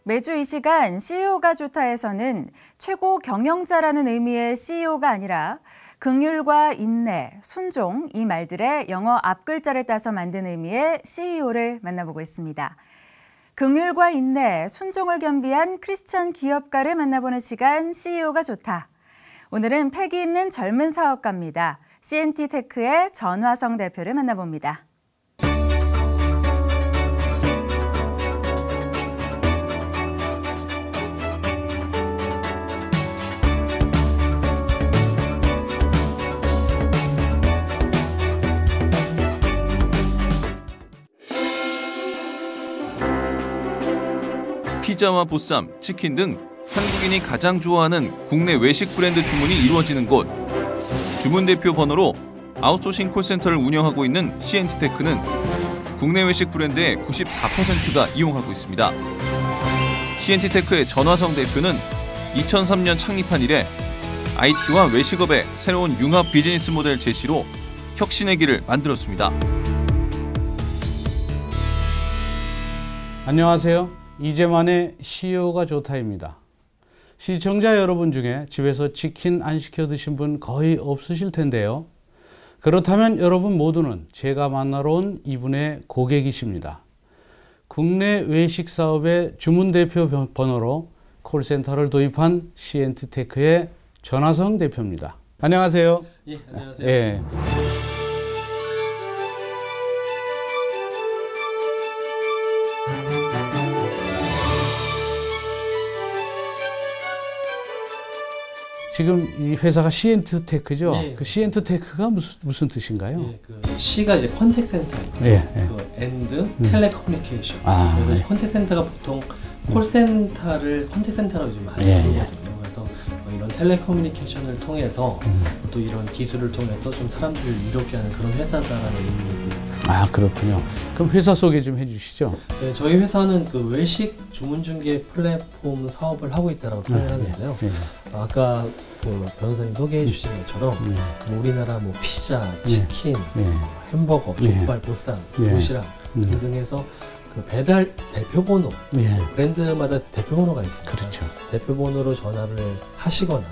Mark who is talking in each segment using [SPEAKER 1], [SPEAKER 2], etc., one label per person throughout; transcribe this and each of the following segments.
[SPEAKER 1] 매주 이 시간 CEO가 좋다에서는 최고 경영자라는 의미의 CEO가 아니라 긍휼과 인내, 순종 이 말들의 영어 앞글자를 따서 만든 의미의 CEO를 만나보고 있습니다. 긍휼과 인내, 순종을 겸비한 크리스천 기업가를 만나보는 시간 CEO가 좋다. 오늘은 패기 있는 젊은 사업가입니다. CNT테크의 전화성 대표를 만나봅니다.
[SPEAKER 2] 피자와 보쌈, 치킨 등 한국인이 가장 좋아하는 국내 외식 브랜드 주문이 이루어지는 곳. 주문 대표 번호로 아웃소싱 콜센터를 운영하고 있는 CNT테크는 국내 외식 브랜드의 94%가 이용하고 있습니다. CNT테크의 전화성 대표는 2003년 창립한 이래 IT와 외식업의 새로운 융합 비즈니스 모델 제시로 혁신의 길을 만들었습니다.
[SPEAKER 3] 안녕하세요. 이재만의 CEO가 좋다입니다. 시청자 여러분 중에 집에서 치킨 안 시켜 드신 분 거의 없으실 텐데요. 그렇다면 여러분 모두는 제가 만나러 온 이분의 고객이십니다. 국내 외식 사업의 주문 대표 번호로 콜센터를 도입한 CNT테크의 전화성 대표입니다. 안녕하세요.
[SPEAKER 4] 예, 안녕하세요.
[SPEAKER 3] 예. 지금 이 회사가 CNT테크죠?
[SPEAKER 4] 네.
[SPEAKER 3] 그 CNT테크가 무슨 뜻인가요?
[SPEAKER 4] 예, 그 C가 이제 컨택 센터이고,
[SPEAKER 3] 예, 예.
[SPEAKER 4] 그 N드 텔레커뮤니케이션.
[SPEAKER 3] 아,
[SPEAKER 4] 그래서
[SPEAKER 3] 예.
[SPEAKER 4] 컨택 센터가 보통 콜센터를 컨택 센터라고 좀 많이
[SPEAKER 3] 예,
[SPEAKER 4] 부르거든요. 그래서 이런 텔레커뮤니케이션을 통해서 또 이런 기술을 통해서 좀 사람들을 이롭게 하는 그런 회사다라는 의미입니다.
[SPEAKER 3] 아, 그렇군요. 그럼 회사 소개 좀 해주시죠.
[SPEAKER 4] 네, 저희 회사는 그 외식 주문 중개 플랫폼 사업을 하고 있다라고 표현하는데요.
[SPEAKER 3] 예.
[SPEAKER 4] 아까 그 변호사님 소개해 주신 것처럼
[SPEAKER 3] 예.
[SPEAKER 4] 우리나라 뭐 피자, 치킨,
[SPEAKER 3] 예.
[SPEAKER 4] 햄버거, 족발, 보쌈,
[SPEAKER 3] 예.
[SPEAKER 4] 도시락 등등 해서 그 배달 대표번호,
[SPEAKER 3] 예.
[SPEAKER 4] 브랜드마다 대표번호가 있습니다.
[SPEAKER 3] 그렇죠.
[SPEAKER 4] 대표번호로 전화를 하시거나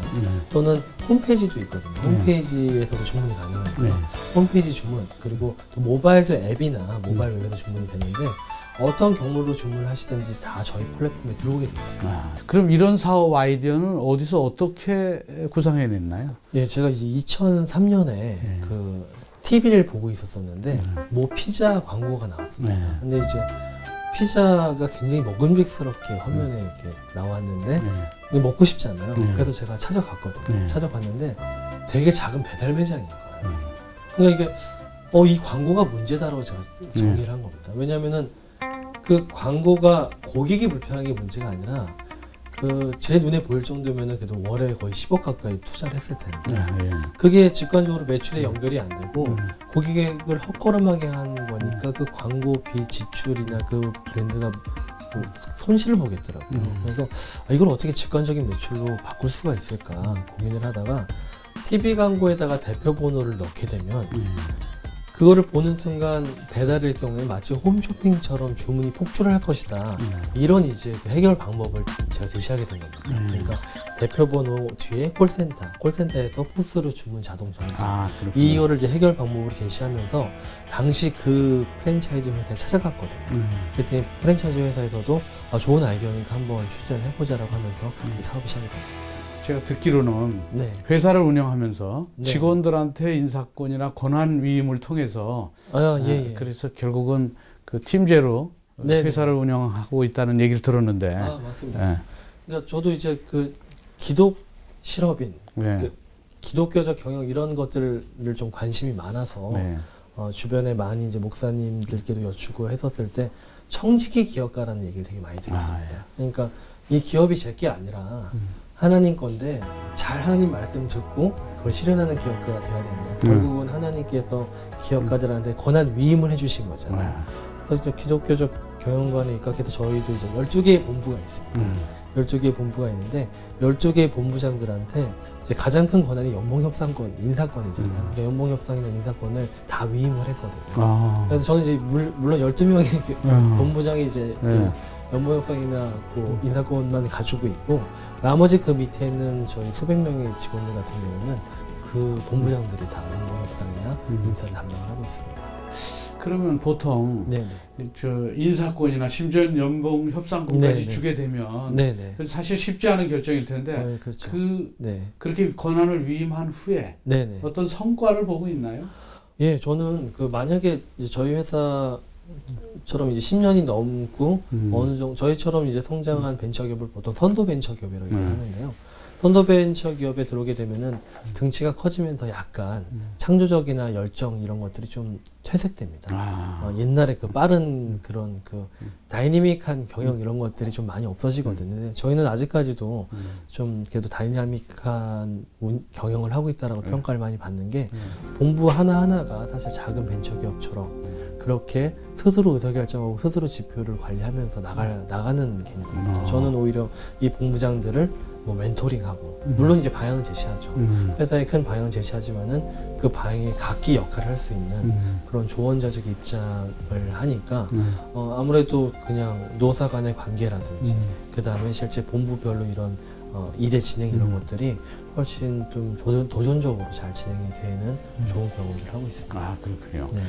[SPEAKER 4] 또는 홈페이지도 있거든요. 홈페이지에서도 주문이 가능하고요.
[SPEAKER 3] 네.
[SPEAKER 4] 홈페이지 주문, 그리고 또 모바일도 앱이나 모바일 웹에서 주문이 되는데 어떤 경로로 주문을 하시든지 다 저희 플랫폼에 들어오게 되어 있습니다.
[SPEAKER 3] 아, 그럼 이런 사업 아이디어는 어디서 어떻게 구상해냈나요?
[SPEAKER 4] 예, 제가 이제 2003년에 그 TV를 보고 있었었는데 모 피자 광고가 나왔습니다.
[SPEAKER 3] 네.
[SPEAKER 4] 근데 이제 피자가 굉장히 먹음직스럽게 화면에 이렇게 나왔는데 이게 먹고 싶잖아요. 그래서 제가 찾아갔거든요. 찾아갔는데 되게 작은 배달 매장인 거예요. 그러니까 이게 이 광고가 문제다라고 제가 정리를 한 겁니다. 왜냐하면은 그 광고가 고객이 불편한 게 문제가 아니라 그 제 눈에 보일 정도면은 그래도 월에 거의 10억 가까이 투자를 했을 텐데 그게 직관적으로 매출에 연결이 안 되고 고객을 헛걸음하게 한 거니까 그 광고비 지출이나 그 브랜드가 뭐 손실을 보겠더라고요. 그래서 이걸 어떻게 직관적인 매출로 바꿀 수가 있을까 고민을 하다가 TV 광고에다가 대표 번호를 넣게 되면 그거를 보는 순간 배달일 경우에 마치 홈쇼핑처럼 주문이 폭주를 할 것이다. 이런 이제 그 해결 방법을 제가 제시하게 된 겁니다. 그러니까 대표번호 뒤에 콜센터에서 포스로 주문 자동 전송. 이거를 이제 해결 방법으로 제시하면서 당시 그 프랜차이즈 회사에 찾아갔거든요. 그랬더니 프랜차이즈 회사에서도 좋은 아이디어니까 한번 추진을 해보자라고 하면서 이 사업이 시작이 됩니다.
[SPEAKER 3] 제가 듣기로는 회사를 운영하면서 직원들한테 인사권이나 권한 위임을 통해서 그래서 결국은 그 팀제로 회사를 운영하고 있다는 얘기를 들었는데.
[SPEAKER 4] 맞습니다. 그러니까 저도 이제 그 기독 실업인, 그 기독교적 경영 이런 것들을 좀 관심이 많아서 주변에 많이 이제 목사님들께도 여쭈고 했었을 때 청지기 기업가라는 얘기를 되게 많이 들었습니다. 그러니까 이 기업이 제 게 아니라 하나님 건데 잘 하나님 말씀 듣고 그걸 실현하는 기업가가 돼야 된다. 결국은 하나님께서 기업가들한테 권한 위임을 해주신 거잖아요. 그래서 기독교적 경영관에 입각해서 저희도 이제 12개의 본부가 있습니다. 12개의 본부가 있는데 12개의 본부장들한테 이제 가장 큰 권한이 연봉협상권, 인사권이잖아요. 그러니까 연봉협상이나 인사권을 다 위임을 했거든요. 그래서 저는 이제 물론 12명의 본부장이 이제 연봉협상이나 그 인사권만 가지고 있고 나머지 그 밑에는 저희 수백 명의 직원들 같은 경우는 그 본부장들이 다 연봉협상이나 인사를 담당을 하고 있습니다.
[SPEAKER 3] 그러면 보통
[SPEAKER 4] 네네.
[SPEAKER 3] 저 인사권이나 심지어 연봉 협상권까지
[SPEAKER 4] 네네.
[SPEAKER 3] 주게 되면
[SPEAKER 4] 네네.
[SPEAKER 3] 그래서 사실 쉽지 않은 결정일 텐데
[SPEAKER 4] 그렇죠.
[SPEAKER 3] 네. 그렇게 권한을 위임한 후에
[SPEAKER 4] 네네.
[SPEAKER 3] 어떤 성과를 보고 있나요?
[SPEAKER 4] 예, 저는 그 만약에 이제 저희 회사처럼 이제 10년이 넘고 어느 정도 저희처럼 이제 성장한 벤처기업을 보통 선도 벤처기업이라고 하는데요. 선도 벤처기업에 들어오게 되면은 등치가 커지면서 약간 창조적이나 열정 이런 것들이 좀 퇴색됩니다. 옛날에 그 빠른 그런 그 다이내믹한 경영 이런 것들이 좀 많이 없어지거든요. 근데 저희는 아직까지도 좀 그래도 다이내믹한 경영을 하고 있다라고 평가를 많이 받는 게 본부 하나하나가 사실 작은 벤처기업처럼 그렇게 스스로 의사결정하고 스스로 지표를 관리하면서 나가는 개념입니다. 저는 오히려 이 본부장들을 뭐 멘토링하고 물론 이제 방향을 제시하죠. 회사에 큰 방향을 제시하지만은 그 방향에 각기 역할을 할 수 있는 그런 조언자적 입장을 하니까 아무래도 그냥 노사 간의 관계라든지 그 다음에 실제 본부별로 이런 일의 진행 이런 것들이 훨씬 좀 도전적으로 잘 진행이 되는 좋은 경험을 하고 있습니다.
[SPEAKER 3] 아, 그렇군요.
[SPEAKER 4] 네.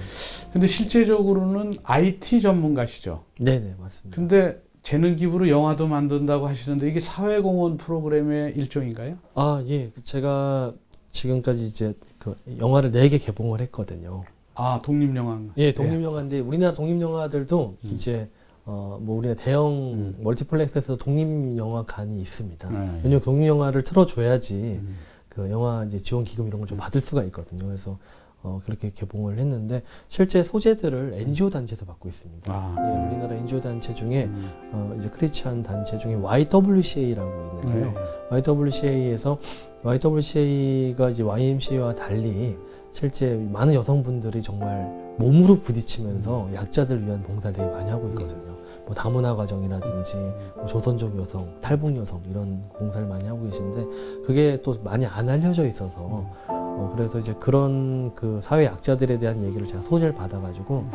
[SPEAKER 3] 근데 실제적으로는 IT 전문가시죠?
[SPEAKER 4] 네네, 맞습니다.
[SPEAKER 3] 근데 재능 기부로 영화도 만든다고 하시는데 이게 사회공헌 프로그램의 일종인가요?
[SPEAKER 4] 아, 예. 제가 지금까지 이제 그 영화를 4개 개봉을 했거든요.
[SPEAKER 3] 아, 독립영화.
[SPEAKER 4] 예, 독립영화인데 우리나라 독립영화들도 이제 뭐 우리가 대형 멀티플렉스에서 독립영화관이 있습니다. 왜냐면 독립영화를 틀어줘야지 그 영화 이제 지원 기금 이런 걸 좀 받을 수가 있거든요. 그래서 그렇게 개봉을 했는데 실제 소재들을 NGO 단체에서 받고 있습니다. 예, 우리나라 NGO 단체 중에 이제 크리스찬 단체 중에 YWCA라고 있는데요. YWCA가 이제 YMCA와 달리 실제 많은 여성분들이 정말 몸으로 부딪히면서 약자들 위한 봉사를 되게 많이 하고 있거든요. 뭐 다문화 가정이라든지 뭐 조선족 여성, 탈북 여성 이런 봉사를 많이 하고 계신데 그게 또 많이 안 알려져 있어서 그래서 이제 그런 그 사회 약자들에 대한 얘기를 제가 소재를 받아가지고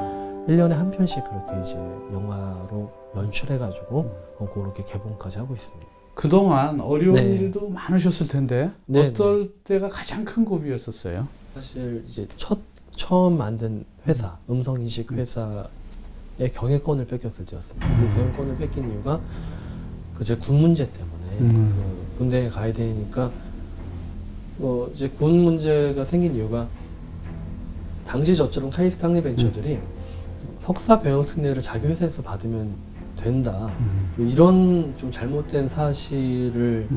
[SPEAKER 4] 1년에 한 편씩 그렇게 이제 영화로 연출해가지고 그렇게 개봉까지 하고 있습니다.
[SPEAKER 3] 그동안 어려운 일도 많으셨을 텐데 어떨 때가 가장 큰 고비였었어요?
[SPEAKER 4] 사실 이제 처음 만든 회사, 음성인식 회사의 경영권을 뺏겼을 때였습니다. 그 경영권을 뺏긴 이유가 제 군 문제 때문에 그 군대에 가야 되니까 이제 군 문제가 생긴 이유가 당시 저처럼 카이스트 학리 벤처들이 석사 병역 특례를 자기 회사에서 받으면 된다. 이런 좀 잘못된 사실을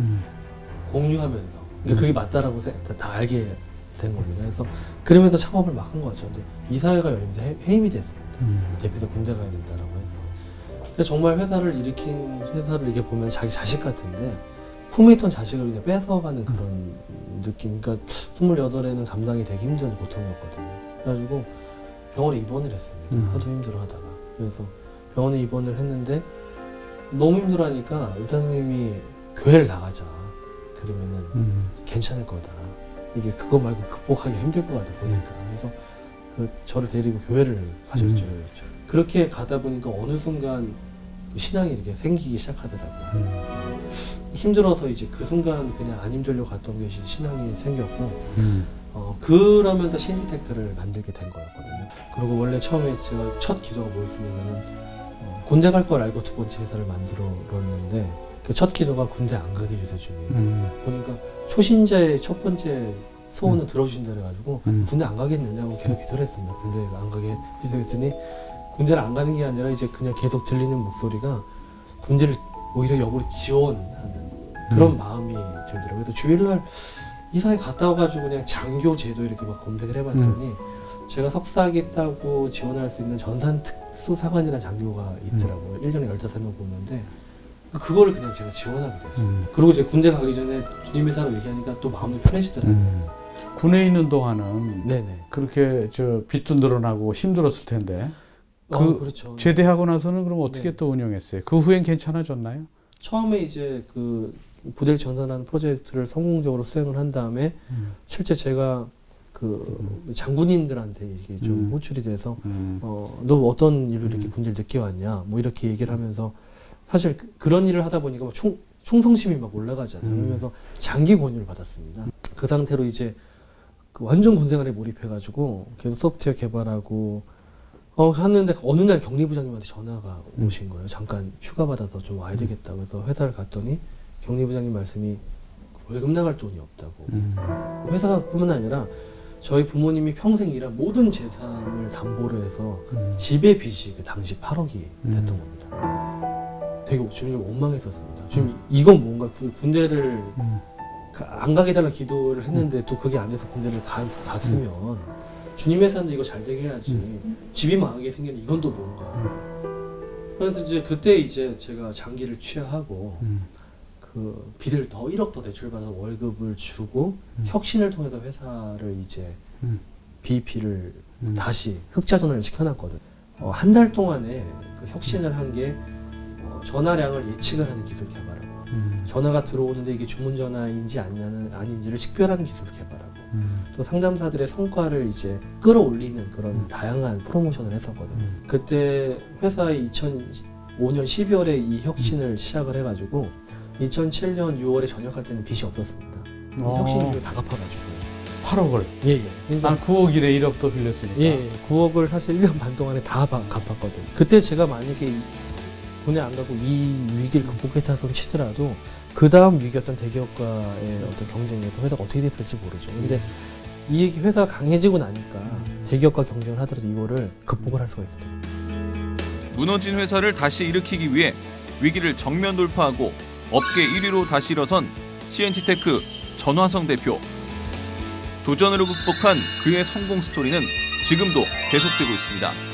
[SPEAKER 4] 공유하면서 그게 맞다라고 다 알게 된 겁니다. 그래서 그러면서 창업을 막 한 거죠. 근데 이사회가 열리면서 해임이 됐습니다. 대표에서 군대 가야 된다라고 해서. 근데 정말 회사를 일으킨 회사를 이렇게 보면 자기 자식 같은데 품에 있던 자식을 그냥 뺏어가는 그런 느낌. 그러니까 28에는 감당이 되게 힘든 고통이었거든요. 그래가지고 병원에 입원을 했습니다. 하도 힘들어하다가. 그래서 병원에 입원을 했는데 너무 힘들어하니까 의사 선생님이 교회를 나가자. 그러면은 괜찮을 거다. 이게 그거 말고 극복하기 힘들 것 같아 보니까. 그래서 저를 데리고 교회를 가셨죠. 그렇게 가다 보니까 어느 순간 신앙이 이렇게 생기기 시작하더라고요. 힘들어서 이제 그 순간 그냥 안 힘들려고 갔던 게 신앙이 생겼고 그러면서 CNT테크를 만들게 된 거였거든요. 그리고 원래 처음에 제가 첫 기도가 뭐였냐면은 군대 갈 걸 알고 두 번째 회사를 만들었는데 그 첫 기도가 군대 안 가게 해서 주님. 보니까 초신자의 첫 번째 소원을 들어주신다 그래가지고 군대 안 가겠느냐고 계속 기도를 했습니다. 군대 안 가게 기도했더니 군대를 안 가는 게 아니라 이제 그냥 계속 들리는 목소리가 군대를 오히려 역으로 지원하는 그런 마음이 들더라고요. 그래서 주일날 이사회 갔다 와가지고 그냥 장교 제도 이렇게 막 검색을 해봤더니 제가 석사학위 따고 지원할 수 있는 전산 특수사관이라는 장교가 있더라고요. 1년에 15명 뽑는데 그거를 그냥 제가 지원하게 됐어요. 그리고 이제 군대 가기 전에 주님 회사로 얘기하니까 또 마음도 편해지더라고요.
[SPEAKER 3] 군에 있는 동안은
[SPEAKER 4] 네네.
[SPEAKER 3] 그렇게 빚도 늘어나고 힘들었을 텐데
[SPEAKER 4] 그렇죠.
[SPEAKER 3] 제대하고 나서는 그럼 어떻게 또 운영했어요? 그 후엔 괜찮아졌나요?
[SPEAKER 4] 처음에 이제 그 부대를 전산하는 프로젝트를 성공적으로 수행을 한 다음에 실제 제가 그 장군님들한테 이게 좀 호출이 돼서 너 어떤 일로 이렇게 군대를 늦게 왔냐 뭐 이렇게 얘기를 하면서 사실 그런 일을 하다 보니까 막 충성심이 막 올라가잖아요. 그러면서 장기 권유를 받았습니다. 그 상태로 이제 그 완전 군 생활에 몰입해가지고 계속 소프트웨어 개발하고 하는데 어느 날 격리부장님한테 전화가 오신 거예요. 잠깐 휴가 받아서 좀 와야 되겠다. 그래서 회사를 갔더니 격리부장님 말씀이 월급 나갈 돈이 없다고. 회사뿐만 아니라 저희 부모님이 평생 일한 모든 재산을 담보로 해서 집의 빚이 그 당시 8억이 됐던 겁니다. 되게 주님 원망했었습니다. 주님 이건 뭔가 군대를 안 가게 달라 기도를 했는데 또 그게 안 돼서 군대를 갔으면 주님 회사인데 이거 잘 되게 해야지. 집이 망하게 생겼는데 이건 또 뭔가. 그래서 이제 그때 이제 제가 장기를 취하하고 그 빚을 더 1억 더 대출받아서 월급을 주고 혁신을 통해서 회사를 이제 BEP를 다시 흑자전환을 시켜놨거든요. 한 달 동안에 그 혁신을 한 게 전화량을 예측을 하는 기술 개발하고 전화가 들어오는데 이게 주문 전화인지 아닌지를 식별하는 기술 개발하고 또 상담사들의 성과를 이제 끌어올리는 그런 다양한 프로모션을 했었거든요. 그때 회사의 2005년 12월에 이 혁신을 시작을 해가지고 2007년 6월에 전역할 때는 빚이 없었습니다. 혁신을 다 갚아가지고
[SPEAKER 3] 8억을.
[SPEAKER 4] 예예. 그러니까
[SPEAKER 3] 9억이래 1억도 빌렸으니까.
[SPEAKER 4] 예, 9억을 사실 1년 반 동안에 다 갚았거든요. 그때 제가 만약에 군에 안 가고 이 위기를 극복했다고 치더라도 그 다음 위기였던 대기업과의 어떤 경쟁에서 회사가 어떻게 됐을지 모르죠. 근데 이 회사가 강해지고 나니까 대기업과 경쟁을 하더라도 이거를 극복을 할 수가 있어요.
[SPEAKER 2] 무너진 회사를 다시 일으키기 위해 위기를 정면 돌파하고 업계 1위로 다시 일어선 CNT테크 전화성 대표. 도전으로 극복한 그의 성공 스토리는 지금도 계속되고 있습니다.